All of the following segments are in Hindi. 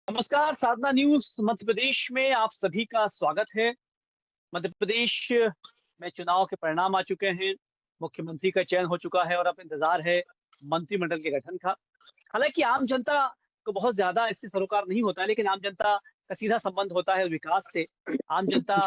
नमस्कार, साधना न्यूज़ मध्य प्रदेश में आप सभी का स्वागत है। मध्य प्रदेश में चुनाव के परिणाम आ चुके हैं, मुख्यमंत्री का चयन हो चुका है और अब इंतज़ार है मंत्रिमंडल के गठन का। हालाँकि आम जनता को बहुत ज़्यादा इससे सरोकार नहीं होता है, लेकिन आम जनता का सीधा संबंध होता है विकास से। आम जनता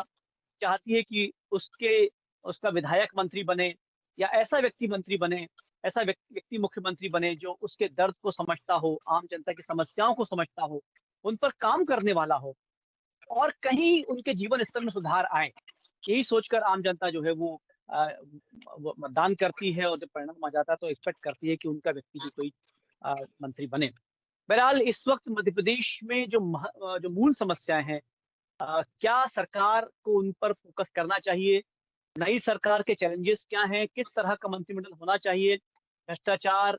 चाहती है कि उसका विधायक मंत्री बने या ऐसा व्यक्ति मंत्री बने, ऐसा व्यक्ति मुख्यमंत्री बने जो उसके दर्द को समझता हो, आम जनता की समस्याओं को समझता हो, उन पर काम करने वाला हो और कहीं उनके जीवन स्तर में सुधार आए। यही सोचकर आम जनता जो है वो मतदान करती है और जब परिणाम आ जाता है तो एक्सपेक्ट करती है कि उनका व्यक्ति भी कोई मंत्री बने। बहरहाल इस वक़्त मध्य प्रदेश में जो मूल समस्याएँ हैं, क्या सरकार को उन पर फ़ोकस करना चाहिए? नई सरकार के चैलेंजेस क्या हैं? किस तरह का मंत्रिमंडल होना चाहिए? भ्रष्टाचार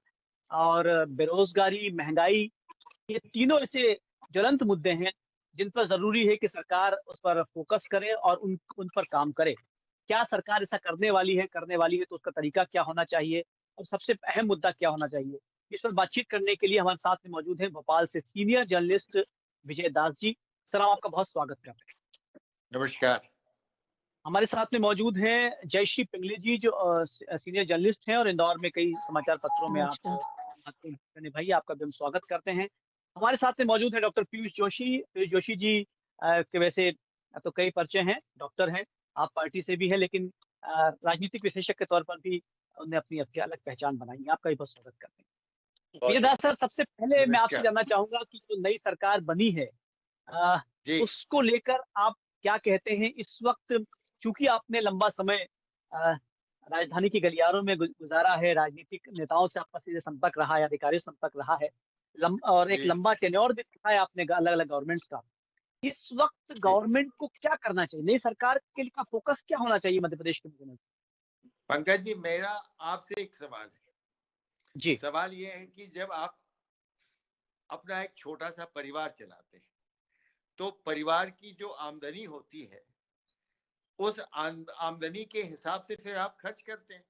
और बेरोज़गारी, महँगाई, ये तीनों ऐसे ज्वलंत मुद्दे हैं, जिन पर ज़रूरी है कि सरकार उस पर फ़ोकस करे और उन पर काम करे। क्या सरकार ऐसा करने वाली है तो उसका तरीका क्या होना चाहिए? और सबसे अहम मुद्दा क्या होना चाहिए? इस पर बातचीत करने के लिए हमारे साथ में मौजूद हैं भोपाल से सीनियर जर्नलिस्ट विजय दास जी। सर, हम आपका बहुत स्वागत करते हैं। नमस्कार। हमारे साथ में मौजूद हैं जयश्री पिंगले जी जो सीनियर जर्नलिस्ट हैं और इंदौर में कई समाचार पत्रों में आप नमस्कार। आते हैं। निभाइए, आपका भी हम स्वागत करते हैं। हमारे साथ में मौजूद है डॉक्टर पीयूष जोशी। पीयूष जोशी जी के वैसे तो कई परिचय हैं, डॉक्टर हैं, आप पार्टी से भी हैं लेकिन राजनीतिक विशेषज्ञ के तौर पर भी उन्होंने अपनी अपनी अलग पहचान बनाई है। आपका भी बहुत स्वागत करते हैं। विजय दास सर, सबसे पहले मैं आपसे नमस्कार। जानना चाहूँगा कि जो नई सरकार बनी है अ, जी। उसको लेकर आप क्या कहते हैं इस वक़्त? चूँकि आपने लंबा समय अ, राजधानी के गलियारों में गुज़ारा है, राजनीतिक नेताओं से आपका सीधे संपर्क रहा है, अधिकारियों से संपर्क रहा है, और एक जी। लंबा टेन्योर भी रखा है आपने अलग-अलग गवर्नमेंट्स का। इस वक़्त जी। गवर्नमेंट को क्या करना चाहिए? नई सरकार के लिए का फ़ोकस क्या होना चाहिए मध्य प्रदेश के मुद्दे में? पंकज जी, मेरा आपसे एक सवाल है। जी, सवाल ये है कि जब आप अपना एक छोटा-सा परिवार चलाते हैं, तो परिवार की जो आमदनी होती है, उस आमदनी के हिसाब से फिर आप खर्च करते हैं।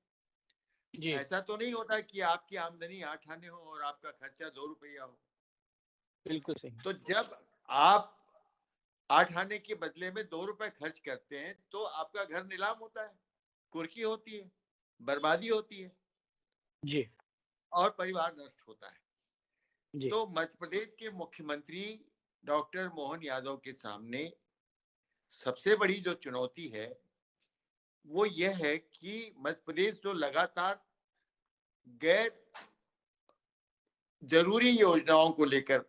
जी, ऐसा तो नहीं होता कि आपकी आमदनी 8 आने हो और आपका खर्चा 2 रुपया हो। बिल्कुल सही। तो जब आप 8 आने के बदले में 2 रुपए खर्च करते हैं, तो आपका घर नीलाम होता है, कुर्की होती है, बर्बादी होती है जी, और परिवार नष्ट होता है। जी, तो मध्य प्रदेश के मुख्यमंत्री डॉक्टर मोहन यादव के सामने सबसे बड़ी जो चुनौती है वो यह है कि मध्य प्रदेश जो लगातार गैर जरूरी योजनाओं को लेकर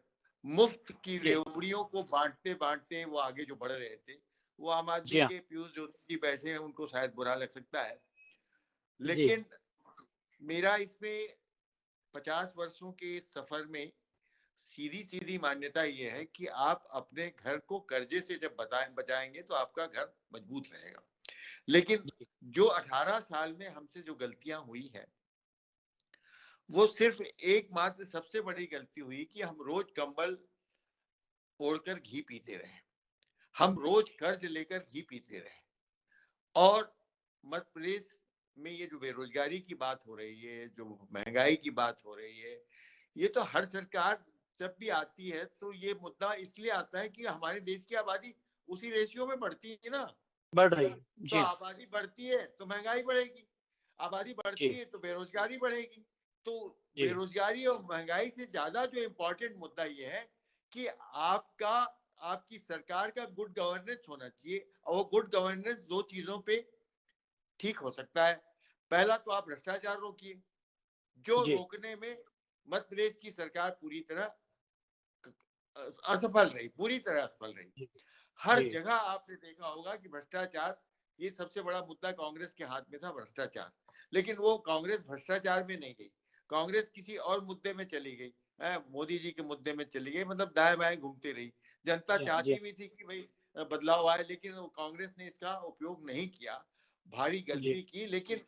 मुफ्त की जी, रेवड़ियों को बांटते बांटते वो आगे जो बढ़ रहे थे, वो आम जी आदमी हाँ, के पीयूष जोशी जी बैठे हैं, उनको शायद बुरा लग सकता है, जी, लेकिन मेरा इसमें 50 वर्षों के सफर में सीधी सीधी मान्यता यह है कि आप अपने घर को कर्जे से जब बचाएंगे तो आपका घर मजबूत रहेगा। लेकिन जी, जो 18 साल में हमसे जो गलतियां हुई है, वो सिर्फ एकमात्र सबसे बड़ी गलती हुई कि हम रोज कंबल ओढ़कर घी पीते रहे, हम रोज कर्ज लेकर घी पीते रहे। और मध्य प्रदेश में ये जो बेरोजगारी की बात हो रही है, जो महंगाई की बात हो रही है, ये तो हर सरकार जब भी आती है तो ये मुद्दा इसलिए आता है कि हमारे देश की आबादी उसी रेशियो में बढ़ती है ना। बढ़ रही है। तो जी हाँ, आबादी बढ़ती है तो महंगाई बढ़ेगी, आबादी बढ़ती जी, है तो बेरोजगारी बढ़ेगी। तो जी, बेरोजगारी और महंगाई से ज्यादा जो इम्पोर्टेंट मुद्दा ये है कि आपका आपकी सरकार का गुड गवर्नेंस होना चाहिए, और वो गुड गवर्नेंस दो चीजों पे ठीक हो सकता है। पहला तो आप भ्रष्टाचार रोकिए, जो जी, रोकने में मध्य प्रदेश की सरकार पूरी तरह असफल रही, पूरी तरह असफल रही। जी, हर जी, जगह आपने देखा होगा कि भ्रष्टाचार, ये सबसे बड़ा मुद्दा कांग्रेस के हाथ में था, भ्रष्टाचार। लेकिन वो कांग्रेस भ्रष्टाचार में नहीं गई, कांग्रेस किसी और मुद्दे में चली गई, मोदी जी के मुद्दे में चली गई, मतलब दाएं बाएं घूमती रही। जनता जी हाँ, जी चाहती हाँ, भी थी कि भाई बदलाव आए, लेकिन कांग्रेस ने इसका उपयोग नहीं किया, भारी जी, गलती की। लेकिन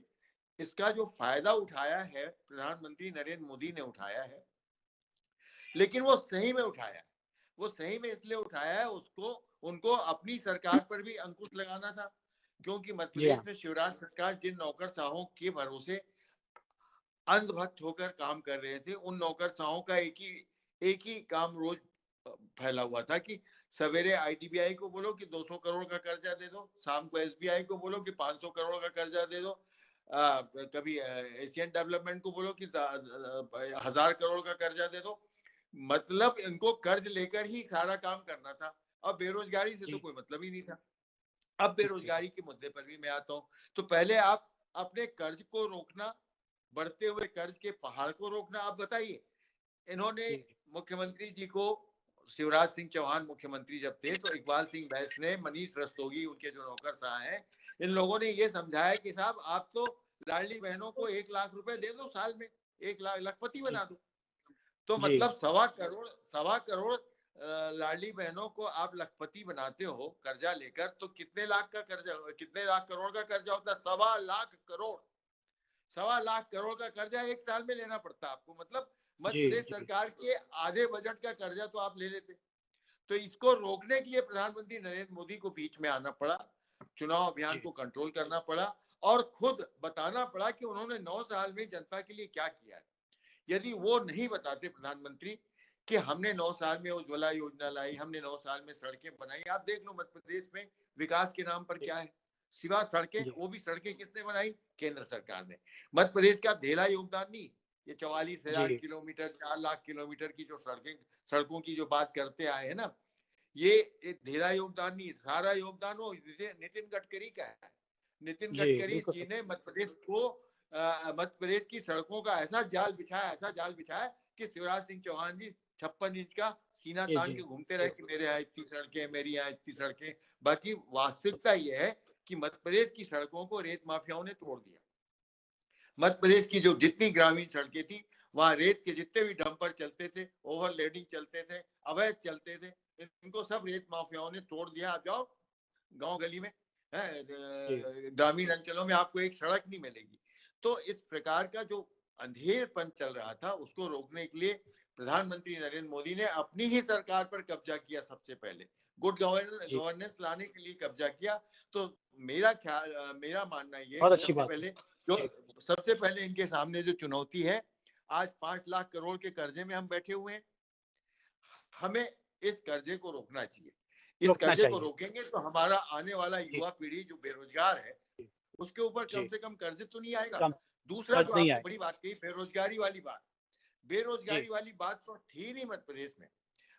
इसका जो फायदा उठाया है प्रधानमंत्री नरेंद्र मोदी ने उठाया है, लेकिन वो सही में उठाया है। वो सही में इसलिए उठाया है, उसको उनको अपनी सरकार पर भी अंकुश लगाना था, क्योंकि मध्य जी प्रदेश हाँ, में शिवराज सरकार जिन नौकरशाहों के भरोसे अंधभक्त होकर काम कर रहे थे, उन नौकरशाहों का एक ही काम रोज फैला हुआ था कि सवेरे आईडीबीआई को बोलो कि 200 करोड़ का कर्जा दे दो, शाम को एसबीआई को बोलो कि 500 करोड़ का कर्जा दे दो, कभी एशियन डेवलपमेंट को बोलो कि 1000 करोड़ का कर्जा दे दो। मतलब इनको कर्ज लेकर ही सारा काम करना था। अब बेरोजगारी से तो जी, कोई मतलब ही नहीं था। अब जी, बेरोजगारी के मुद्दे पर भी मैं आता हूँ। तो पहले आप अपने कर्ज को रोकना, बढ़ते हुए कर्ज के पहाड़ को रोकना। आप बताइए, इन्होंने जी, मुख्यमंत्री जी को, शिवराज सिंह चौहान मुख्यमंत्री जब थे तो इकबाल सिंह बैस ने, मनीष रस्तोगी उनके जो नौकरशाह हैं, इन लोगों ने ये समझाया कि साहब आप तो लाडली बहनों को 1 लाख रुपए दे दो साल में, 1 लाख लखपति जी, बना दो। तो जी, मतलब 1.25 करोड़ लाडली बहनों को आप लखपति बनाते हो कर्जा लेकर, तो कितने लाख का कर्जा, कितने लाख करोड़ का कर्जा होता है? 1.25 लाख करोड़। 1.25 लाख करोड़ का कर्जा एक साल में लेना पड़ता है आपको। मतलब मध्य जी, प्रदेश जी, सरकार के आधे बजट का कर्जा तो आप ले लेते। तो इसको रोकने के लिए प्रधानमंत्री नरेंद्र मोदी को बीच में आना पड़ा, चुनाव अभियान जी, को कंट्रोल करना पड़ा और खुद बताना पड़ा कि उन्होंने 9 साल में जनता के लिए क्या किया है। यदि वो नहीं बताते प्रधानमंत्री कि हमने 9 साल में उज्ज्वला योजना लाई, हमने 9 साल में सड़कें बनाई, आप देख लो मध्य प्रदेश में विकास के नाम पर जी, क्या है, सिवा सड़कें। जी, वो भी सड़कें किसने बनाई? केंद्र सरकार ने। मध्य प्रदेश का ढेला योगदान नहीं। ये 44,000 जी, किलोमीटर, 4 लाख किलोमीटर की जो सड़कों की जो बात करते आए हैं ना, ये ढेला योगदान नहीं, सारा योगदान वो नितिन गडकरी का है। नितिन जी, गडकरी बिल्कुल जी सही। ने मध्य प्रदेश को, मध्य प्रदेश की सड़कों का ऐसा जाल बिछाया, ऐसा जाल बिछाया कि शिवराज सिंह चौहान जी 56 इंच का सीना जी, तान जी, के घूमते रहे कि मेरे यहाँ इतनी सड़कें, मेरी यहाँ इतनी सड़कें। बाकी वास्तविकता यह है कि मध्य प्रदेश की सड़कों को रेत माफियाओं ने तोड़ दिया। मध्य प्रदेश की जो जितनी ग्रामीण सड़कें थी, वहां रेत के जितने भी डंपर चलते थे, ओवरलोडिंग चलते थे, अवैध चलते थे, इनको सब रेत माफियाओं ने तोड़ दिया। आप जाओ गांव गली में, जी, ग्रामीण अंचलों में आपको एक सड़क नहीं मिलेगी। तो इस प्रकार का जो अंधेरपन चल रहा था, उसको रोकने के लिए प्रधानमंत्री नरेंद्र मोदी ने अपनी ही सरकार पर कब्जा किया। सबसे पहले गुड जी, गवर्नेंस लाने के लिए कब्जा किया। तो मेरा ख्याल, मेरा मानना यह है बहुत कि अच्छी बात है। जी, सबसे पहले इनके सामने जो चुनौती है, आज 5 लाख करोड़ के कर्जे में हम बैठे हुए हैं। हमें इस कर्जे को रोकना चाहिए। इस रोकना कर्जे को चाहिए। रोकेंगे तो हमारा आने वाला जी, युवा पीढ़ी जो बेरोजगार है, जी, उसके ऊपर कम जी, से कम कर्ज तो नहीं आएगा। कम दूसरा कर्ज जो नहीं आपने आएगा। बड़ी बात कही, बेरोजगारी वाली बात, बेरोजगारी जी, वाली बात तो थी नहीं मध्य प्रदेश में।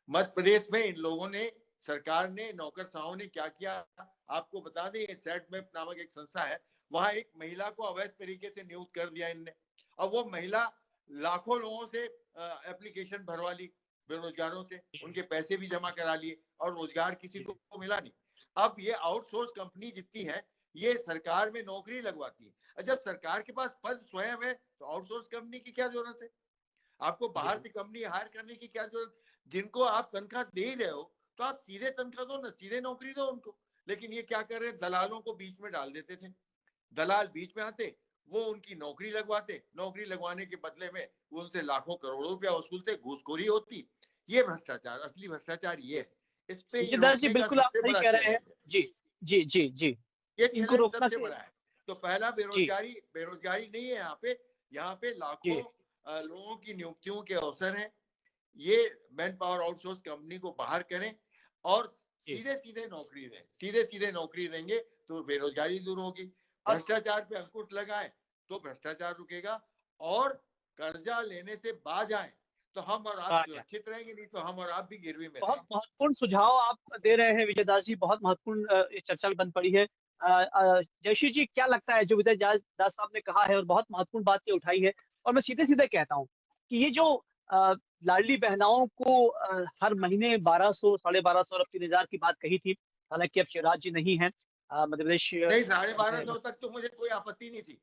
मध्य प्रदेश में इन लोगों ने, सरकार ने, नौकरशाहों ने क्या किया, आपको बता दें, ये सेट मैप नामक एक संस्था है, वहां एक महिला को अवैध तरीके से नियुक्त कर दिया इनने। अब वो महिला लाखों लोगों से एप्लीकेशन भरवा ली, बेरोजगारों से जी, उनके पैसे भी जमा करा लिए और रोजगार किसी जी, को मिला नहीं। अब ये आउटसोर्स कंपनी जितनी है, ये सरकार में नौकरी लगवाती है। जब सरकार के पास पद स्वयं है तो आउटसोर्स कंपनी की क्या जरूरत है? आपको बाहर जी, से कंपनी हायर करने की क्या जरूरत? जिनको आप तनख्वाह दे ही रहे हो तो आप सीधे तनख्वाह दो ना, सीधे नौकरी दो उनको। लेकिन ये क्या कर रहे हैं, दलालों को बीच में डाल देते थे। दलाल बीच में आते, वो उनकी नौकरी लगवाते, नौकरी लगवाने के बदले में वो उनसे लाखों करोड़ों रुपया वसूलते, घूसखोरी होती। ये भ्रष्टाचार, असली भ्रष्टाचार ये है। इस पे ये विजयदास जी, रोकने का बिल्कुल आप सबसे सही बड़ा कह रहे हैं। चैलेंज है। जी, जी, जी, जी, ये इनको चैलेंज रोकना सबसे के बड़ा है। तो पहला, जी, बेरोजगारी, बेरोजगारी नहीं है यहाँ पे। यहाँ पे लाखों जी, लोगों की नियुक्तियों के अवसर हैं। ये मैन पावर आउटसोर्स कंपनी को बाहर करें और जी, सीधे सीधे नौकरी दें। सीधे सीधे नौकरी देंगे तो बेरोजगारी दूर होगी। और भ्रष्टाचार पे अंकुश लगाएं तो भ्रष्टाचार रुकेगा। और कर्जा लेने से बाज आए तो हम और आप बात है। सुरक्षित रहेंगे, नहीं तो हम और आप भी गिरवी में बहुत रहेंगे। महत्वपूर्ण सुझाव आप दे रहे हैं विजयदास जी, बहुत महत्वपूर्ण ये चर्चा भी बन पड़ी है। जयश्री जी, क्या लगता है जो विजय दास साहब ने कहा है, और बहुत महत्वपूर्ण बात ये उठाई है, और मैं सीधे-सीधे कहता हूँ कि ये जो अ, लाडली बहनाओं को हर महीने 1200, साढ़े 1200 और 3000 की बात कही थी। हालाँकि अब शिवराज जी नहीं हैं। मध्य प्रदेश नहीं, साढ़े बारह में सौ तक तो मुझे कोई आपत्ति नहीं थी।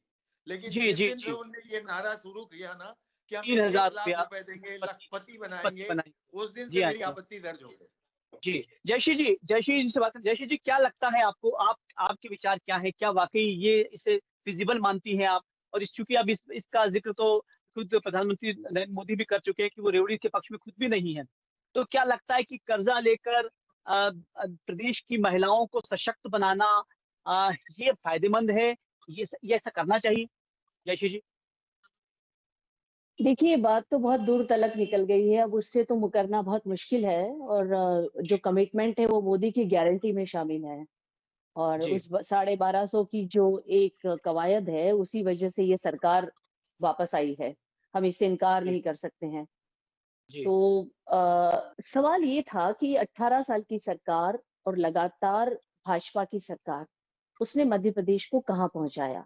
लेकिन जी, जिस जी, दिन से जी, उनने ये नारा शुरू किया ना कि हम 3000 1 लाख रुपया रुपए देंगे, पति लखपति पति बनाएंगे, बनाएँगे। उस दिन जी से हाँ, मेरी जी हाँ। आपत्ति दर्ज हो गई। जी, जयश्री जी से बात करें। जयश्री जी, क्या लगता है आपको, आपके विचार क्या हैं? क्या वाक़ई ये इसे फ़िज़िबल मानती हैं आप? और चूँकि अब इसका ज़िक्र तो खुद प्रधानमंत्री नरेंद्र मोदी भी कर चुके हैं कि वो रेवड़ी के पक्ष में खुद भी नहीं हैं। तो क्या लगता है कि कर्ज़ा लेकर प्रदेश की महिलाओं को सशक्त बनाना ये फ़ायदेमंद है? ये ऐसा करना चाहिए? जयश्री जी? देखिए, बात तो बहुत दूर तलक निकल गई है, अब उससे तो मुकरना बहुत मुश्किल है और जो कमिटमेंट है वो मोदी की गारंटी में शामिल है। और जी, उस 1250 की जो एक कवायद है, उसी वजह से ये सरकार वापस आई है। हम इससे इनकार जी, नहीं कर सकते हैं। जी, तो सवाल ये था कि 18 साल की सरकार और लगातार भाजपा की सरकार, उसने मध्य प्रदेश को कहाँ पहुँचाया?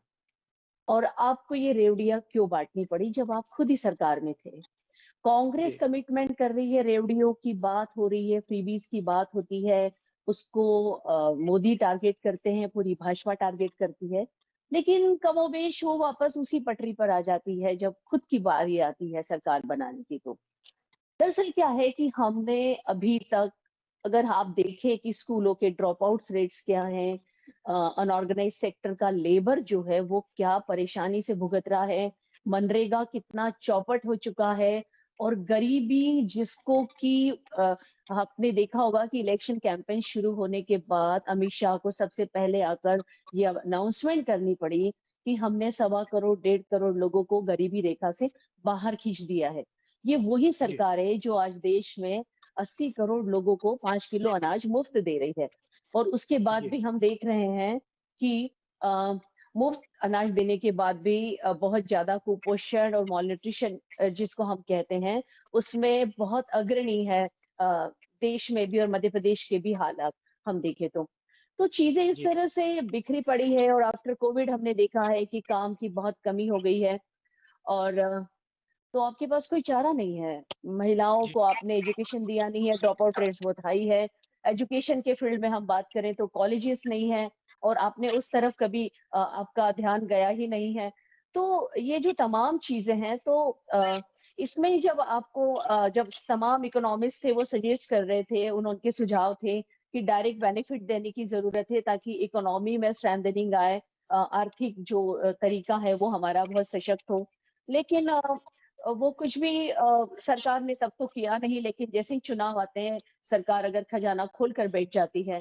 और आपको ये रेवड़ियाँ क्यों बाँटनी पड़ी जब आप खुद ही सरकार में थे? कांग्रेस जी, कमिटमेंट कर रही है, रेवड़ियों की बात हो रही है, फ्रीबीज की बात होती है, उसको मोदी टारगेट करते हैं, पूरी भाजपा टारगेट करती है। लेकिन कमोबेश वो वापस उसी पटरी पर आ जाती है जब खुद की बारी आती है सरकार बनाने की तो। दरअसल क्या है कि हमने अभी तक अगर आप देखें कि स्कूलों के ड्रॉप आउट्स रेट्स क्या हैं, अनऑर्गेनाइज सेक्टर का लेबर जो है वो क्या परेशानी से भुगत रहा है, मनरेगा कितना चौपट हो चुका है और गरीबी जिसको कि आपने देखा होगा कि इलेक्शन कैंपेन शुरू होने के बाद अमित शाह को सबसे पहले आकर ये अनाउंसमेंट करनी पड़ी कि हमने 1.25 करोड़ 1.5 करोड़ लोगों को गरीबी रेखा से बाहर खींच दिया है। ये वही जी, सरकार है जो आज देश में 80 करोड़ लोगों को 5 किलो अनाज मुफ्त दे रही है और उसके बाद जी, भी हम देख रहे हैं कि मुफ्त अनाज देने के बाद भी बहुत ज्यादा कुपोषण और malnutrition जिसको हम कहते हैं, उसमें बहुत अग्रणी है अ, देश में भी और मध्य प्रदेश के भी हालात हम देखें तो। तो चीजें इस जी, तरह से बिखरी पड़ी है और आफ्टर कोविड हमने देखा है कि काम की बहुत कमी हो गई है और तो आपके पास कोई चारा नहीं है। महिलाओं जी, को आपने एजुकेशन दिया नहीं है, ड्रॉप आउट रेट्स बहुत हाई है। एजुकेशन के फील्ड में हम बात करें तो कॉलेजेस नहीं है और आपने उस तरफ कभी आपका ध्यान गया ही नहीं है। तो ये जो तमाम चीज़ें हैं तो इसमें जब आपको जब तमाम इकोनॉमिस्ट थे वो सजेस्ट कर रहे थे, उनके सुझाव थे कि डायरेक्ट बेनिफिट देने की ज़रूरत है ताकि इकोनॉमी में स्ट्रेंथनिंग आए, आर्थिक जो तरीका है वो हमारा बहुत सशक्त हो। लेकिन वो कुछ भी सरकार ने तब तो किया नहीं लेकिन जैसे ही चुनाव आते हैं, सरकार अगर खजाना खोल कर बैठ जाती है,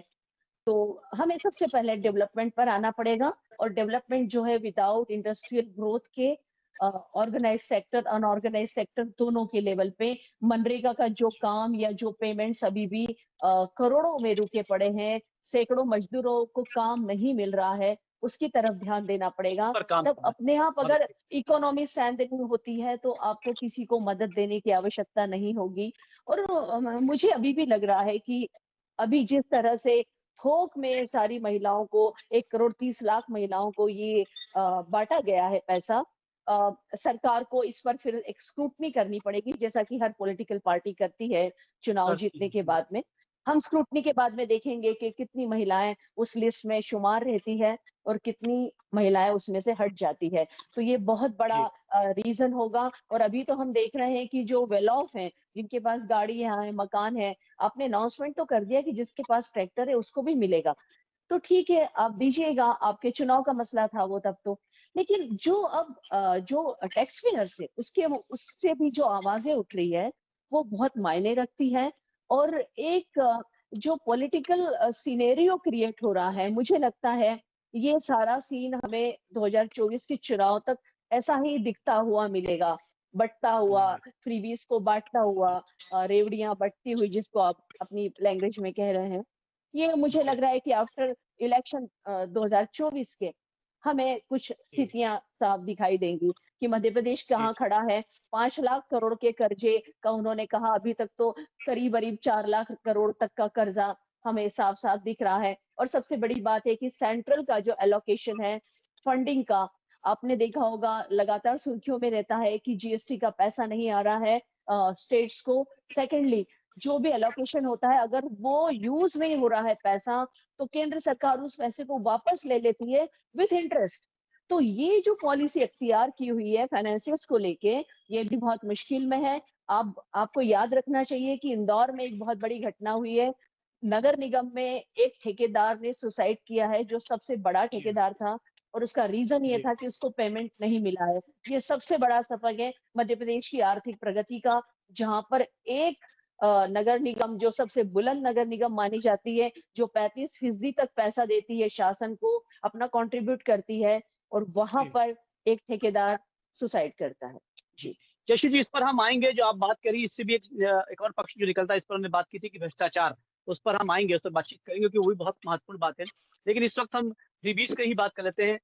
तो हमें सबसे पहले डेवलपमेंट पर आना पड़ेगा और डेवलपमेंट जो है विदाउट इंडस्ट्रियल ग्रोथ के ऑर्गेनाइज सेक्टर, अनऑर्गेनाइज सेक्टर दोनों के लेवल पे मनरेगा का जो काम या जो पेमेंट्स अभी भी करोड़ों में रुके पड़े हैं, सैकड़ों मजदूरों को काम नहीं मिल रहा है, उसकी तरफ ध्यान देना उस पड़ेगा। पर काम तब करना अपने चाहिए, आप मदद अगर की इकोनॉमी स्ट्रेंथनिंग होती है तो आपको किसी को मदद देने की आवश्यकता नहीं होगी। और मुझे अभी भी लग रहा है कि अभी जिस तरह से थोक में सारी महिलाओं को 1 करोड़ 30 लाख महिलाओं को ये बाँटा गया है पैसा, सरकार को इस पर फिर एक स्क्रूटनी करनी पड़ेगी जैसा कि हर पॉलिटिकल पार्टी करती है चुनाव करती जीतने है। के जी, बाद में। हम स्क्रूटनी के बाद में देखेंगे कि कितनी महिलाएँ उस लिस्ट में शुमार रहती है और कितनी महिलाएँ उसमें से हट जाती है। तो ये बहुत बड़ा जी, रीज़न होगा और अभी तो हम देख रहे हैं कि जो वेल ऑफ हैं, जिनके पास गाड़ियाँ हैं, मकान है, आपने अनाउंसमेंट तो कर दिया कि जिसके पास ट्रैक्टर है उसको भी मिलेगा। तो ठीक है, आप दीजिएगा, आपके चुनाव का मसला था वो तब तो। लेकिन जो अब जो टैक्स पेयर्स है, उसके वो उससे भी जो आवाज़ें उठ रही है, वो बहुत मायने रखती है और एक जो पॉलिटिकल सिनेरियो क्रिएट हो रहा है, मुझे लगता है ये सारा सीन हमें 2024 के चुनाव तक ऐसा ही दिखता हुआ मिलेगा। बँटता हुआ, जी, फ्रीबीज़ को बाँटता हुआ, रेवड़ियाँ बँटती हुई जिसको आप अपनी लैंग्वेज में कह रहे हैं। ये मुझे जी, लग रहा है कि आफ्टर इलेक्शन 2024 के हमें कुछ जी, स्थितियाँ साफ दिखाई देंगी कि मध्य प्रदेश जी, कहाँ खड़ा है। 5 लाख करोड़ के कर्जे का उन्होंने कहा अभी तक तो करीब-करीब 4 लाख करोड़ तक का कर्जा हमें साफ-साफ दिख रहा है। और सबसे बड़ी बात है कि सेंट्रल का जो एलोकेशन है फंडिंग का, आपने देखा होगा लगातार सुर्खियों में रहता है कि जीएसटी का पैसा नहीं आ रहा है स्टेट्स को। सेकेंडली जो भी एलोकेशन होता है अगर वो यूज़ नहीं हो रहा है पैसा, तो केंद्र सरकार उस पैसे को वापस ले लेती है विथ इंटरेस्ट। तो ये जो पॉलिसी इख्तियार की हुई है फाइनेंसियर्स को लेके, ये भी बहुत मुश्किल में है। आप आपको याद रखना चाहिए कि इंदौर में एक बहुत बड़ी घटना हुई है। नगर निगम में एक ठेकेदार ने सुसाइड किया है, जो सबसे बड़ा जी, ठेकेदार था और उसका रीज़न ये जी, था कि उसको पेमेंट नहीं मिला है। ये सबसे बड़ा सफक है मध्य प्रदेश की आर्थिक प्रगति का, जहाँ पर एक नगर निगम जो सबसे बुलंद नगर निगम मानी जाती है, जो 35% तक पैसा देती है शासन को, अपना कंट्रीब्यूट करती है और वहाँ जी। पर एक ठेकेदार सुसाइड करता है। जी। जैसे जी इस पर हम आएँगे, जो आप बात करी इससे भी एक और पक्ष जो निकलता है, इस पर हमने बात की थी कि भ्रष्टाचार, उस पर हम आएँगे, उस पर बातचीत करेंगे क्योंकि वो भी बहुत महत्वपूर्ण बात है। लेकिन इस वक़्त हम फ्रीबीज़ की ही बात कर लेते हैं।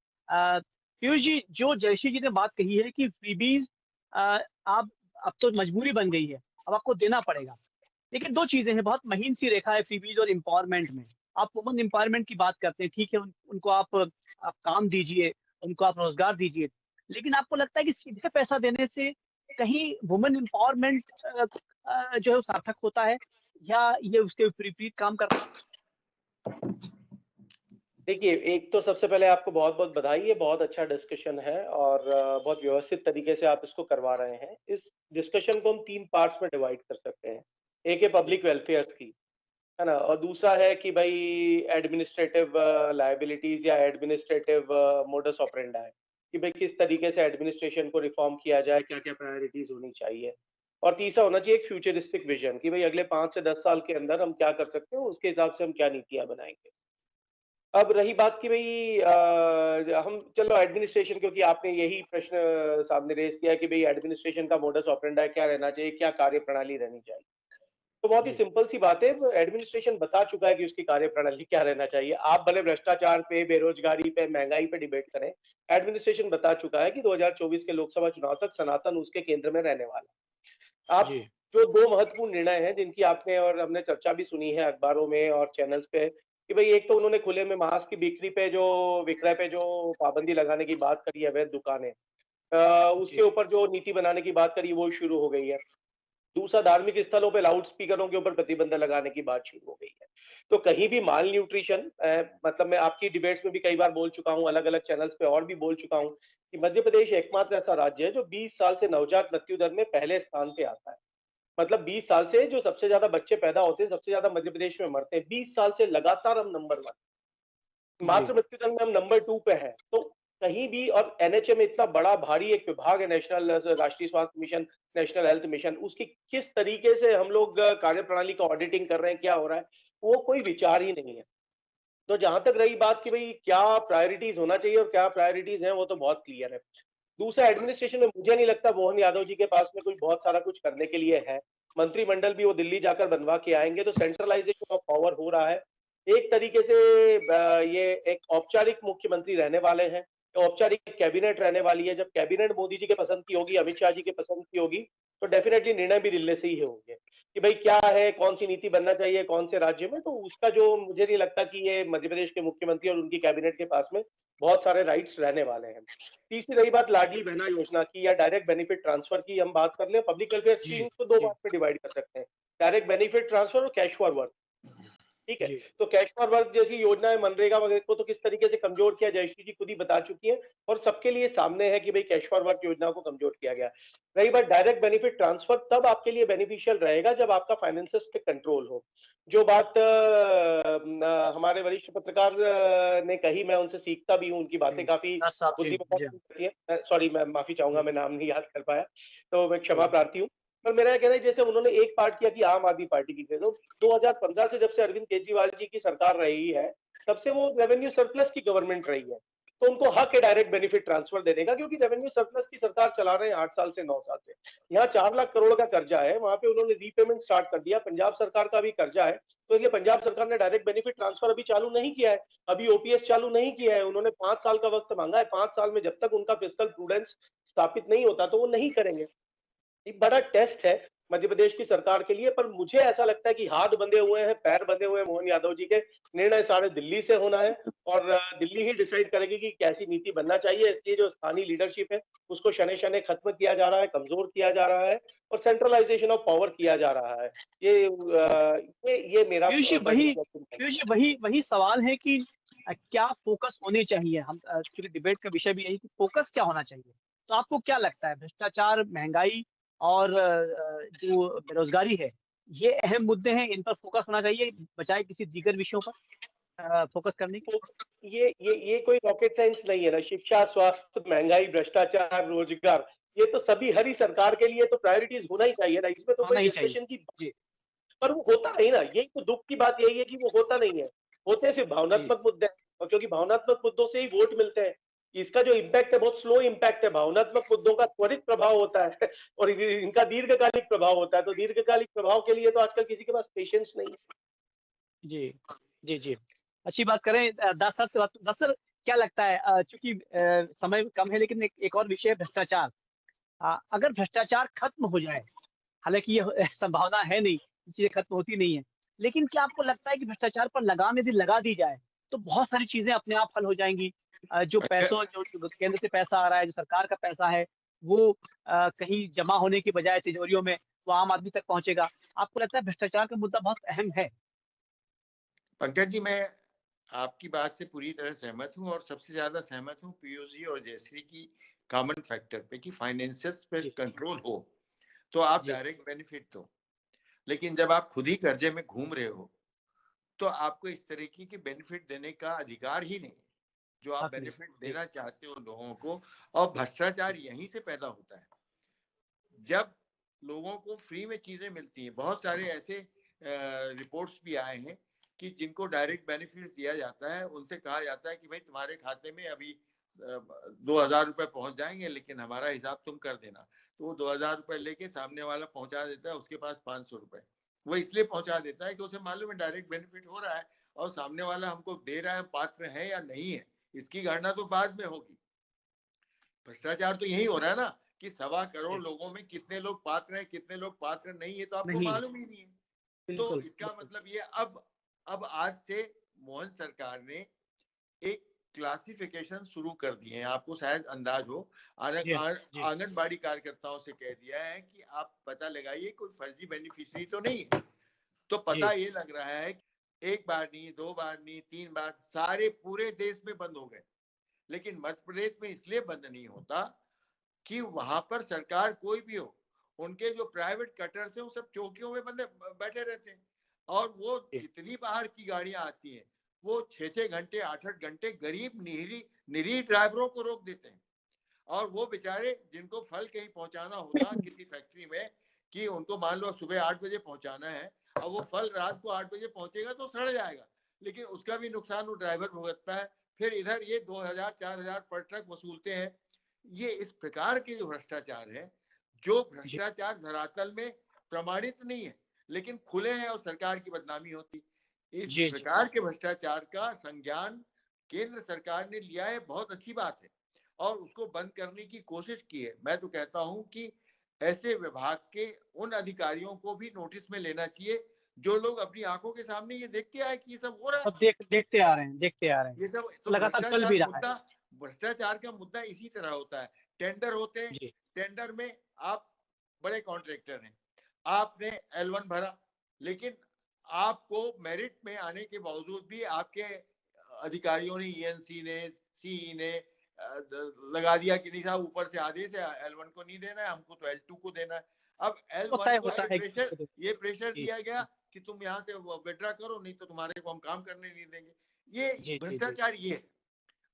पीयूष जी, जो जयश्री जी ने बात कही है कि फ्रीबीज़ आप अब तो मजबूरी बन गई है, अब आपको देना पड़ेगा। लेकिन 2 चीज़ें हैं, बहुत महीन सी रेखा है फ्रीबीज़ और एम्पावरमेंट में। आप वुमन एम्पावरमेंट की बात करते हैं, ठीक है, उनको आप काम दीजिए, उनको आप रोज़गार दीजिए। लेकिन आपको लगता है कि सीधे पैसा देने से कहीं वुमन एम्पावरमेंट जो है वो सार्थक होता है या ये उसके विपरीत काम करता है? देखिए, एक तो सबसे पहले आपको बहुत-बहुत बधाई, ये बहुत अच्छा डिस्कशन है और बहुत व्यवस्थित तरीके से आप इसको करवा रहे हैं। इस डिस्कशन को हम 3 पार्ट्स में डिवाइड कर सकते हैं। एक है जी, पब्लिक वेलफेयर्स की, है ना? और दूसरा है कि भई एडमिनिस्ट्रेटिव लायबिलिटीज़ या एडमिनिस्ट्रेटिव मोडस ऑपरेंडाई कि भई किस तरीके से एडमिनिस्ट्रेशन को रिफॉर्म किया जाए, क्या-क्या प्रायोरिटीज़ होनी चाहिए। और तीसरा होना चाहिए एक फ्यूचरिस्टिक विज़न कि भई अगले 5 से 10 साल के अंदर हम क्या कर सकते हैं, उसके हिसाब से हम क्या नीतियाँ बनाएँगे। अब रही बात कि भई हम चलो एडमिनिस्ट्रेशन क्योंकि आपने यही प्रश्न सामने रेज़ किया कि भई एडमिनिस्ट्रेशन का मोडस ऑपरेंडाई क्या रहना चाहिए, क्या कार्यप्रणाली रहनी चाहिए। तो बहुत ही जी, सिंपल सी बात है, एडमिनिस्ट्रेशन बता चुका है कि उसकी कार्यप्रणाली क्या रहना चाहिए। आप भले भ्रष्टाचार पे, बेरोज़गारी पे, महँगाई पे डिबेट करें, एडमिनिस्ट्रेशन बता चुका है कि 2024 के लोकसभा चुनाव तक सनातन उसके केंद्र में रहने वाला है। आप जी, जो 2 महत्वपूर्ण निर्णय हैं जिनकी आपने और हमने चर्चा भी सुनी है अखबारों में और चैनल्स पे कि भई एक तो उन्होंने खुले में मांस की बिक्री पे जो विक्रय पे जो पाबंदी लगाने की बात करी है, अवैध दुकानें उसके जी, ऊपर जो नीति बनाने की बात करी वो शुरू हो गई है। दूसरा धार्मिक स्थलों पे लाउड स्पीकरों के ऊपर प्रतिबंध लगाने की बात शुरू हो गई है। तो कहीं भी माल न्यूट्रिशन मतलब मैं आपकी डिबेट्स में भी कई बार बोल चुका हूँ, अलग-अलग चैनल्स पे और भी बोल चुका हूँ कि मध्य प्रदेश एकमात्र ऐसा राज्य है जो 20 साल से नवजात मृत्यु दर में पहले स्थान पे आता है। मतलब 20 साल से जो सबसे ज़्यादा बच्चे पैदा होते हैं, सबसे ज़्यादा मध्य प्रदेश में मरते हैं। 20 साल से लगातार हम नंबर 1 जी, मातृ मृत्यु दर में हम नंबर 2 पे हैं। तो कहीं भी और एनएचएम इतना बड़ा भारी एक विभाग है नेशनल राष्ट्रीय स्वास्थ्य मिशन, नेशनल हेल्थ मिशन, उसकी किस तरीके से हम लोग कार्यप्रणाली का ऑडिटिंग कर रहे हैं, क्या हो रहा है, वो कोई विचार ही नहीं है। तो जहाँ तक रही बात कि भई क्या प्रायोरिटीज़ होना चाहिए और क्या प्रायोरिटीज़ हैं, वो तो बहुत क्लियर है। दूसरा एडमिनिस्ट्रेशन में मुझे नहीं लगता मोहन यादव जी के पास में कोई बहुत सारा कुछ करने के लिए है। मंत्रिमंडल भी वो दिल्ली जाकर बनवा के आएँगे तो सेंट्रलाइज़ेशन ऑफ पावर हो रहा है। एक तरीके से ये एक औपचारिक मुख्यमंत्री रहने वाले हैं, औपचारिक कैबिनेट रहने वाली है। जब कैबिनेट मोदी जी के पसंद की होगी, अमित शाह जी के पसंद की होगी, तो डेफिनिटली निर्णय भी दिल्ली से ही होंगे कि भई क्या है, कौन-सी नीति बनना चाहिए, कौन से राज्य में, तो उसका जो मुझे नहीं लगता कि ये मध्य प्रदेश के मुख्यमंत्री और उनकी कैबिनेट के पास में बहुत सारे राइट्स रहने वाले हैं। तीसरी रही बात लाडली बहना योजना की या डायरेक्ट बेनिफिट ट्रांसफर की हम बात कर लें, पब्लिक वेलफेयर जी, स्कीम्स को 2 जी, पार्ट में डिवाइड कर सकते हैं। डायरेक्ट बेनिफिट ट्रांसफर और कैश फॉर वर्क, ठीक है? जी, तो कैश फॉर वर्क जैसी योजनाएँ मनरेगा वगैरह को तो किस तरीके से कमज़ोर किया जयश्री जी खुद ही बता चुकी हैं और सबके लिए सामने है कि भई कैश फॉर वर्क योजना को कमज़ोर किया गया। रही बात डायरेक्ट बेनिफिट ट्रांसफर तब आपके लिए बेनिफिशियल रहेगा जब आपका फाइनेंसेस पे कंट्रोल हो। जो बात हमारे वरिष्ठ पत्रकार ने कही मैं उनसे सीखता भी हूँ, उनकी बातें जी। काफ़ी दास साहब जी, बुद्धिमत्ता जी हाँ, की होती हैं। सॉरी मैं माफ़ी चाहूँगा जी, मैं नाम नहीं याद कर पाया, तो मैं क्षमा जी, प्रार्थी हूँ। पर मेरा ये कहना है जैसे उन्होंने एक पार्ट किया कि आम आदमी पार्टी की तो 2015 से जब से अरविंद केजरीवाल जी की सरकार रही है, तब से वो रेवेन्यू सरप्लस की गवर्नमेंट रही है। तो उनको हक है डायरेक्ट बेनिफिट ट्रांसफर देने का क्योंकि रेवेन्यू सरप्लस की सरकार चला रहे हैं 8 साल से 9 साल से। यहाँ 4 लाख करोड़ का कर्जा है, वहाँ पे उन्होंने रीपेमेंट स्टार्ट कर दिया। पंजाब सरकार का भी कर्जा है, तो इसलिए पंजाब सरकार ने डायरेक्ट बेनिफिट ट्रांसफर अभी चालू नहीं किया है। अभी ओपीएस चालू नहीं किया है। उन्होंने 5 साल का वक्त मांगा है। 5 साल में जब तक उनका फिस्कल प्रूडेंस स्थापित नहीं होता, तो वो नहीं करेंगे। एक बड़ा टेस्ट है मध्य प्रदेश की सरकार के लिए, पर मुझे ऐसा लगता है कि हाथ बंधे हुए हैं, पैर बंधे हुए हैं मोहन यादव जी के। निर्णय सारे दिल्ली से होना है और दिल्ली ही डिसाइड करेगी कि कैसी नीति बनना चाहिए। इसलिए जो स्थानीय लीडरशिप है, उसको शनै-शनै खत्म किया जा रहा है, कमज़ोर किया जा रहा है और सेंट्रलाइज़ेशन ऑफ पावर किया जा रहा है। जी। ये मेरा वही पर्टिकुलर थिंकिंग पीयूष जी वही वही सवाल है कि क्या फ़ोकस होनी चाहिए? हम चूँकि डिबेट का विषय भी यही कि फ़ोकस क्या होना चाहिए? तो आपको क्या लगता है भ्रष्टाचार, महँगाई और जो बेरोज़गारी है, ये अहम मुद्दे हैं, इन पर फ़ोकस होना चाहिए बजाए किसी दीगर विषयों पर फ़ोकस करने के? तो ये कोई रॉकेट साइंस नहीं है ना। शिक्षा, स्वास्थ्य, महँगाई, भ्रष्टाचार, रोज़गार, ये तो सभी हर ही सरकार के लिए तो प्रायोरिटीज़ होना ही चाहिए ना, इसमें तो कोई होना ही चाहिए। डिस्कशन की जी, पर वो होता नहीं ना, यही तो दुःख की बात यही है कि वो होता नहीं है। होते सिर्फ़ जी, भावनात्मक मुद्दे हैं और क्योंकि भावनात्मक मुद्दों से ही वोट मिलते हैं। इसका जो इम्पैक्ट है बहुत स्लो इम्पैक्ट है। भावनात्मक मुद्दों का त्वरित प्रभाव होता है और इनका दीर्घकालिक प्रभाव होता है। तो दीर्घकालिक प्रभाव के लिए तो आजकल किसी के पास पेशेंस नहीं है। जी, जी, जी। अच्छी बात करें दासर से बात दासर क्या लगता है चूँकि समय कम है लेकिन एक और विषय है भ्रष्टाचार। अगर भ्रष्टाचार खत्म हो जाए, हालाँकि ये संभावना है नहीं, चीज़ें खत्म होती नहीं हैं। लेकिन क्या आपको लगता है कि भ्रष्टाचार पर लगाम यदि लगा दी जाए, तो बहुत सारी चीज़ें अपने आप हल हो जाएँगी? जो केंद्र से पैसा आ रहा है, जो सरकार का पैसा है, वो कहीं जमा होने की बजाय तिजोरियों में वो आम आदमी तक पहुँचेगा। आपको लगता है भ्रष्टाचार का मुद्दा बहुत अहम है? पंकज जी, मैं आपकी बात से पूरी तरह सहमत हूँ और सबसे ज्यादा सहमत हूँ पीयूष जी और जयश्री की कॉमन फैक्टर पे कि फाइनेंसियल्स पे जी, कंट्रोल हो तो आप जी, डायरेक्ट बेनिफिट दो। लेकिन जब आप खुद ही कर्जे में घूम रहे हो तो आपको इस तरीके की बेनिफिट देने का अधिकार ही नहीं है जो आप हक नहीं। बेनिफिट जी, देना चाहते हो लोगों को। और भ्रष्टाचार जी, यहीं से पैदा होता है जब लोगों को फ्री में चीजें मिलती हैं। बहुत सारे ऐसे रिपोर्ट्स भी आए हैं कि जिनको डायरेक्ट बेनिफिट्स दिया जाता है उनसे कहा जाता है कि भाई तुम्हारे खाते में अभी 2,000 रुपए पहुंच जाएंगे लेकिन हमारा हिसाब तुम कर देना। तो वो 2,000 रुपए लेके सामने वाला पहुंचा देता है उसके पास 500 रुपए। वो इसलिए पहुंचा देता है कि उसे मालूम है डायरेक्ट बेनिफिट हो रहा है और सामने वाला हमको दे रहा है, पात्र है या नहीं है, इसकी गणना तो बाद में होगी। भ्रष्टाचार तो यही हो रहा है ना कि 1.25 करोड़ जी। लोगों में कितने लोग पात्र हैं कितने लोग पात्र नहीं है तो आपको नहीं, मालूम ही नहीं है। तो बिल्कुल, इसका बिल्कुल। मतलब ये अब आज से मोहन सरकार ने एक क्लासिफिकेशन शुरू कर दिए हैं। आपको शायद अंदाज हो, जी हाँ, जी, आंगनबाड़ी कार्यकर्ताओं से कह दिया है कि आप पता लगाइए कोई फर्जी बेनिफिशियरी तो नहीं है। तो पता जी, ये लग रहा है कि एक बार नहीं, 2 बार नहीं, 3 बार, सारे पूरे देश में बंद हो गए। लेकिन मध्य प्रदेश में इसलिए बंद नहीं होता कि वहां पर सरकार कोई भी हो, उनके जो प्राइवेट कटर्स हैं वो सब चौकियों में बंदे बैठे रहते हैं और वो जी, जितनी बाहर की गाड़ियां आती हैं वो 6-6 घंटे 8-8 घंटे गरीब निरीह निरीह ड्राइवरों को रोक देते हैं। और वो बेचारे जिनको फल कहीं पहुंचाना होता किसी फैक्ट्री में कि उनको मान लो सुबह 8 बजे पहुंचाना है, अब वो फल रात को 8 बजे पहुंचेगा तो सड़ जाएगा, लेकिन उसका भी नुकसान वो ड्राइवर भुगतता है। फिर इधर ये 2,000-4,000 पर ट्रक वसूलते हैं। ये इस प्रकार के जो भ्रष्टाचार है, जो जी, भ्रष्टाचार धरातल में प्रमाणित नहीं है लेकिन खुले हैं और सरकार की बदनामी होती। इस जी, जी, प्रकार के भ्रष्टाचार का संज्ञान केंद्र सरकार ने लिया है, बहुत अच्छी बात है और उसको बंद करने की कोशिश की है। मैं तो कहता हूं कि ऐसे विभाग के उन अधिकारियों को भी नोटिस में लेना चाहिए जो लोग अपनी आंखों के सामने ये देखते आए कि ये सब हो रहा है। अब देखते आ रहे हैं। ये सब तो लगातार चल भी रहा है। भ्रष्टाचार का मुद्दा इसी तरह होता है। टेंडर होते हैं, जी, टेंडर में आप बड़े कॉन्ट्रैक्टर हैं, आपने L1 भरा, लेकिन आपको मेरिट में आने के बावजूद भी आपके अधिकारियों ने, ईएनसी ने, सीई ने लगा दिया कि नहीं साहब ऊपर से आदेश है L1 को नहीं देना है, हमको तो L2 को देना है। अब होता L1 है को होता है कि खुद ये प्रेशर जी, दिया गया कि तुम यहाँ से विड्रा करो नहीं तो तुम्हारे को हम काम करने नहीं देंगे। ये जी, जी, जी, भ्रष्टाचार ये है।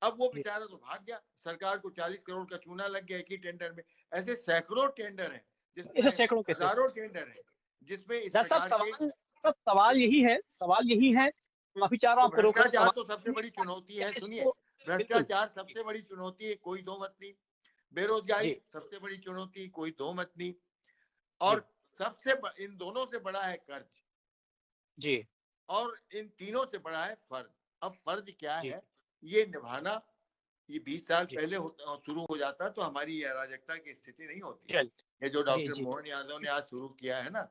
अब वो जी, बेचारा तो भाग गया, सरकार को 40 करोड़ का चूना लग गया एक ही टेंडर में। ऐसे सैकड़ों टेंडर हैं ऐसे जिसमें सैकड़ों केसेस हैं। हजारों टेंडर हैं जिसमें इस दरअसल प्रकार के। सवाल यही है, माफ़ी चाह रहा हूँ तो आपको रोक रहा हूँ, भ्रष्टाचार सवाल तो सबसे यही है बड़ी चुनौती क्या है, सुनिए, इसको बिल्कुल, भ्रष्टाचार जी, सबसे बड़ी चुनौती है, कोई दो मत नहीं। बेरोजगारी जी, सबसे बड़ी चुनौती, कोई दो मत नहीं। जी, और इन दोनों से बड़ा है कर्ज जी, और इन तीनों से बड़ा है फर्ज। अब फर्ज क्या जी, है ये निभाना, ये 20 साल जी, पहले शुरू हो जाता तो हमारी ये अराजकता की स्थिति नहीं होती। चल ये जो जी, डॉक्टर जी, मोहन यादव ने आज शुरू किया है ना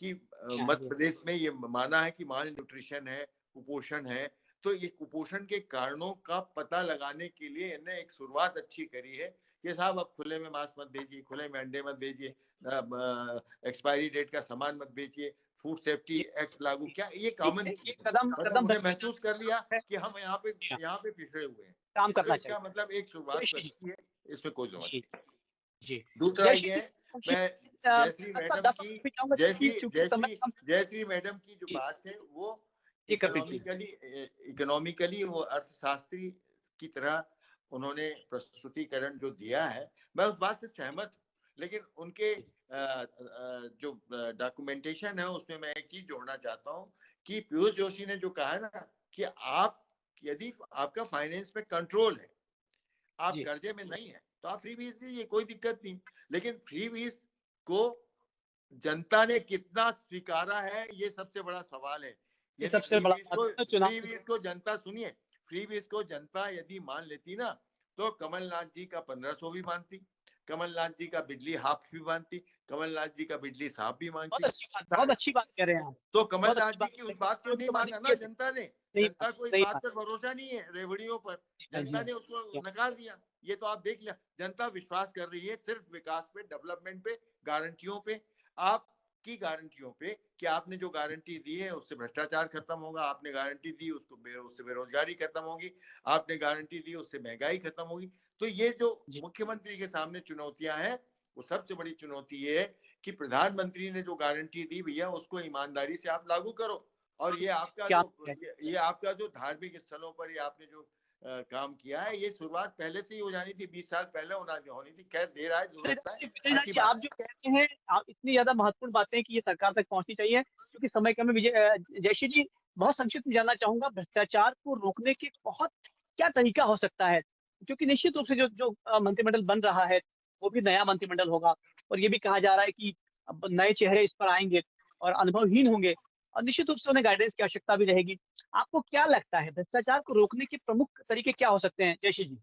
कि किया है, मध्य जी, प्रदेश में ये माना है कि माल न्यूट्रिशन है, कुपोषण है, तो ये कुपोषण के कारणों का पता लगाने के लिए इन्हें एक शुरुआत अच्छी करी है कि साहब अब खुले में मांस मत भेजिए, खुले में अंडे मत भेजिए, एक्सपायरी डेट का सामान मत बेचिए, फूड सेफ्टी जी, एक्ट लागू, जी, क्या ये एक कॉमन एक चीज है। कदम मतलब कदम उन्हें भ्रष्टाचार महसूस कर लिया है, कि हम जी हाँ, यहाँ पे पिछड़े हुए हैं। काम तो करना इसका चाहिए। मतलब एक शुरुआत तो जयश्री जी, अच्छी है, इसमें कोई दो मत जी, नहीं। जी। दूसरा जयश्री ये जी, है, पूछिए मैं जयश्री मैडम दस की माफ़ी चाहूँगा चूँकि चूँकि समय कम जयश्री मैडम की जो जी, बात है वो जी कपिल जी, इकोनॉमिकली वो अर्थशास्त्री की तरह उन्होंने प्रस्तुतिकरण जो दिया है, मैं उस बात से सहमत हूँ। लेकिन उनके जी, जो डॉक्यूमेंटेशन है उसमें मैं एक चीज जोड़ना चाहता हूँ कि पीयूष जोशी ने जो कहा है ना कि आप यदि आपका फाइनेंस में कंट्रोल है, आप जी। कर्जे में नहीं है तो आप फ्री बीज दीजिए, कोई दिक्कत नहीं। लेकिन फ्री बीज को जनता ने कितना स्वीकारा है, ये सबसे बड़ा सवाल है। ये यदि सबसे बड़ा बात है चुनाव फ्री बीज को जनता, सुनिए, फ्री बीज को जनता यदि मान लेती ना, तो कमलनाथ जी का 1500 भी मानती, कमलनाथ जी का बिजली हाफ भी मानती, कमलनाथ जी का बिजली साफ भी मानती। बहुत अच्छी बात कह रहे हैं आप। तो बहुत कमलनाथ अच्छी जी बात की कह उस रहे बात को हैं। नहीं तो वादे माना ना किए थे, जनता ने। नहीं जनता को इस नहीं बात माने। पर भरोसा नहीं है, रेवड़ियों पर हाँ जी, जनता हाँ ने जी, उसको नकार दिया। ये तो आप देख लिया, जनता विश्वास कर रही है सिर्फ विकास पे, डेवलपमेंट पे, गारंटियों पे। आपकी गारंटियों पे कि आपने जो गारंटी दी है उससे भ्रष्टाचार खत्म होगा, आपने गारंटी दी उससे बेरोजगारी खत्म होगी, आपने गारंटी दी उससे महंगाई खत्म होगी। तो ये जो जी। मुख्यमंत्री के सामने चुनौतियां हैं, वो सबसे बड़ी चुनौती ये है कि प्रधानमंत्री ने जो गारंटी दी भैया उसको ईमानदारी से आप लागू करो। और ये आपका क्या जो ये आपका जो धार्मिक स्थलों पर ये आपने जो काम किया है, ये शुरुआत पहले से ही हो जानी थी, 20 साल पहले होनी थी। खैर देर आए दुरुस्त आए, अच्छी बात आप जो कहते हैं, आप इतनी ज्यादा महत्वपूर्ण बातें कि ये सरकार तक पहुंचनी चाहिए, क्योंकि समय कम है। जयश्री जी, बहुत संक्षिप्त में जानना चाहूंगा, भ्रष्टाचार को रोकने के बहुत क्या तरीका हो सकता है? क्योंकि निश्चित रूप से जो जो मंत्रिमंडल बन रहा है, वो भी नया मंत्रिमंडल होगा, और ये भी कहा जा रहा है कि अब नए चेहरे इस पर आएंगे और अनुभवहीन होंगे, और निश्चित रूप से उन्हें गाइडेंस की आवश्यकता भी रहेगी। आपको क्या लगता है, भ्रष्टाचार को रोकने के प्रमुख तरीके क्या हो सकते हैं, जयश्री जी?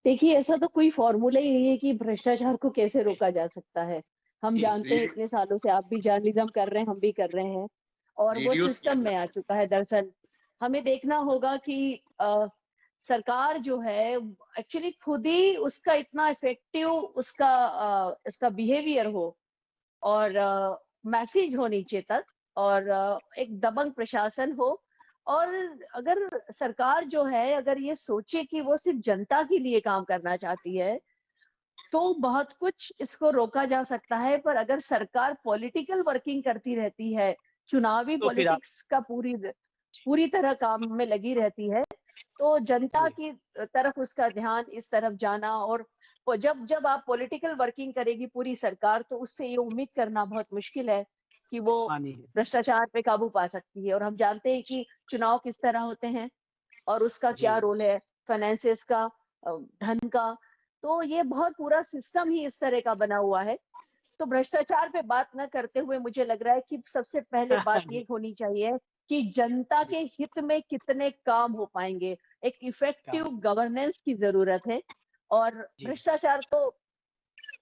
देखिए, ऐसा तो कोई फ़ॉर्मूला ही नहीं है कि भ्रष्टाचार को कैसे रोका जा सकता है। हम जी, जानते हैं इतने सालों से आप भी जर्नलिज़्म कर रहे हैं, हम भी कर रहे हैं और वो रिड्यूस किया सिस्टम जा में आ चुका है दरअसल। हमें देखना होगा कि सरकार जो है एक्चुअली खुद ही उसका इतना इफ़ेक्टिव इसका बिहेवियर हो और मैसेज हो नीचे तक और एक दबंग प्रशासन हो और अगर सरकार जो है अगर ये सोचे कि वो सिर्फ जनता के लिए काम करना चाहती है तो बहुत कुछ इसको रोका जा सकता है। पर अगर सरकार पॉलिटिकल वर्किंग करती रहती है, चुनावी तो फिर आप पॉलिटिक्स का पूरी तरह काम में लगी रहती है, तो जनता जी, की तरफ उसका ध्यान इस तरफ जाना और जब जब आप पॉलिटिकल वर्किंग करेगी पूरी सरकार तो उससे ये उम्मीद करना बहुत मुश्किल है कि वो हानि है। भ्रष्टाचार पे काबू पा सकती है। और हम जानते हैं कि चुनाव किस तरह होते हैं और उसका जी। क्या रोल है फाइनेंसेस का, धन का। तो ये बहुत पूरा सिस्टम ही इस तरह का बना हुआ है। तो भ्रष्टाचार पे बात न करते हुए मुझे लग रहा है कि सबसे पहले बात ये जी, होनी चाहिए कि जनता जी, के हित में कितने काम हो पाएंगे। एक इफेक्टिव काम गवर्नेंस की जरूरत है और जी, भ्रष्टाचार तो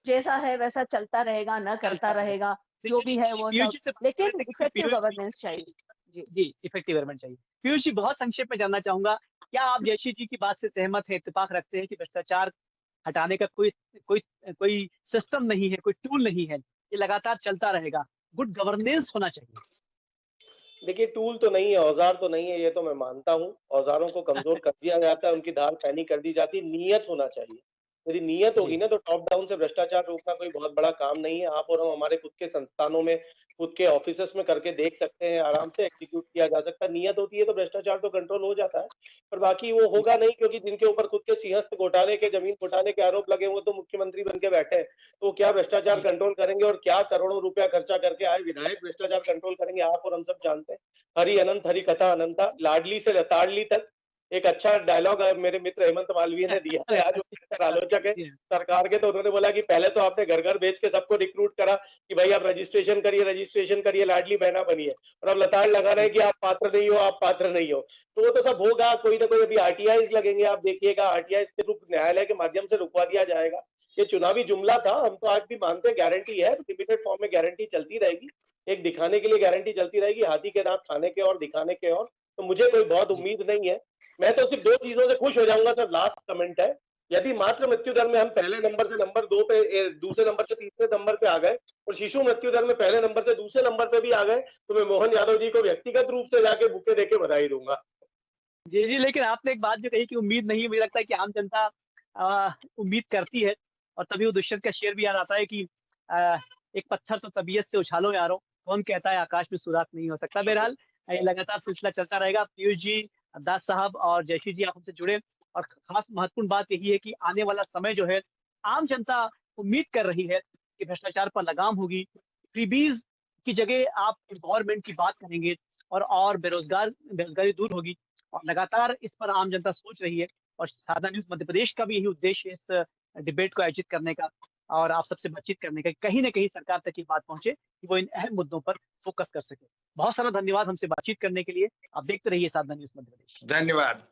जैसा है वैसा चलता रहेगा, न करता चलता रहेगा। रहेगा, तो जो चलिए भी है चलिए वो पीयूष सब, जी से बात कर रहे लेकिन थे, क्योंकि इफेक्टिव पीयूष गवर्नेंस चाहिए। जी। जी, इफेक्टिव गवर्नमेंट चाहिए। पीयूष जी, बहुत संक्षेप में जानना चाहूँगा, क्या आप जयश्री जी की बात से सहमत हैं, इत्तेफ़ाक रखते हैं कि भ्रष्टाचार हटाने का कोई कोई सिस्टम नहीं है, कोई टूल नहीं है, ये लगातार चलता रहेगा, गुड गवर्नेंस होना चाहिए? देखिए, टूल तो नहीं है, औज़ार तो नहीं है, ये तो मैं मानता हूँ। औज़ारों को कमज़ोर कर दिया जाता है, उनकी धार पैनी कर दी जाती है, नीयत होना चाहिए। यदि नीयत होगी जी, ना, तो टॉप डाउन से भ्रष्टाचार रोकना कोई बहुत बड़ा काम नहीं है। आप और हम हमारे खुद के संस्थानों में, खुद के ऑफ़िसेज़ में करके देख सकते हैं, आराम से एग्ज़ीक्यूट किया जा सकता है। नीयत होती है तो भ्रष्टाचार तो कंट्रोल हो जाता है, पर बाकी वो जी, होगा नहीं क्योंकि जिनके ऊपर खुद के सिंहस्थ घोटाले के, ज़मीन घोटाले के आरोप लगे, वो तो मुख्यमंत्री बन के बैठे हैं। तो क्या भ्रष्टाचार जी, कंट्रोल करेंगे और क्या करोड़ों रुपया खर्चा करके आए विधायक भ्रष्टाचार कंट्रोल करेंगे? आप और हम सब जानते हैं। हरि अनंत हरि कथा अनंता, लाडली से लताड़ली तक। एक अच्छा डायलॉग मेरे मित्र हेमंत मालवीय ने दिया है, आज वो बेहतर आलोचक है जी, सरकार के। तो उन्होंने बोला कि पहले तो आपने घर घर भेज के सबको रिक्रूट करा कि भाई आप रजिस्ट्रेशन करिए, लाडली बहना बनिए, और अब लताड़ लगा रहे जी, हैं कि आप पात्र नहीं हो, आप पात्र नहीं हो। तो वो तो सब होगा, कोई ना कोई अभी आरटीआई लगेंगे, आप देखिएगा आरटीआई के रूप न्यायालय के माध्यम से रुकवा दिया जाएगा। ये चुनावी जुमला था, हम तो आज भी मानते हैं गारंटी है, लिमिटेड फॉर्म में गारंटी चलती रहेगी, एक दिखाने के लिए गारंटी चलती रहेगी, हाथी के दांत खाने के और दिखाने के और। तो मुझे कोई बहुत जी, उम्मीद नहीं है। मैं तो सिर्फ दो चीजों से खुश हो जाऊंगा सर, लास्ट कमेंट है। यदि मातृ मृत्यु दर में हम पहले नंबर से नंबर 2 पे, दूसरे नंबर से तीसरे नंबर पे आ गए और शिशु मृत्यु दर में पहले नंबर से दूसरे नंबर पे भी आ गए, तो मैं मोहन यादव जी को व्यक्तिगत रूप से जाके बुके देके बधाई दूंगा। जी, जी, लेकिन आपने एक बात जो कही कि उम्मीद नहीं है, मुझे लगता है कि आम जनता उम्मीद करती है, और तभी वो दुष्यंत का शेर भी याद आता है कि अ, एक पत्थर तो तबीयत से उछालो यारो, कौन कहता है आकाश में सुराख नहीं हो सकता। बहरहाल ये लगातार सिलसिला चलता रहेगा। पीयूष जी, दास साहब और जयश्री जी, आप हमसे जुड़े, और खास महत्वपूर्ण बात यही है कि आने वाला समय जो है, आम जनता उम्मीद कर रही है कि भ्रष्टाचार पर लगाम होगी, फ्रीबीज़ की जगह आप एम्पावरमेंट की बात करेंगे, और बेरोज़गारी दूर होगी, और लगातार इस पर आम जनता सोच रही है। और साधना न्यूज मध्य प्रदेश का भी यही उद्देश्य है इस डिबेट को आयोजित करने का और आप सबसे बातचीत करने का, कहीं न कहीं सरकार तक ये बात पहुंचे कि वो इन अहम मुद्दों पर फोकस कर सके। बहुत सारा धन्यवाद हमसे बातचीत करने के लिए। आप देखते रहिए साधना न्यूज मध्य प्रदेश। धन्यवाद।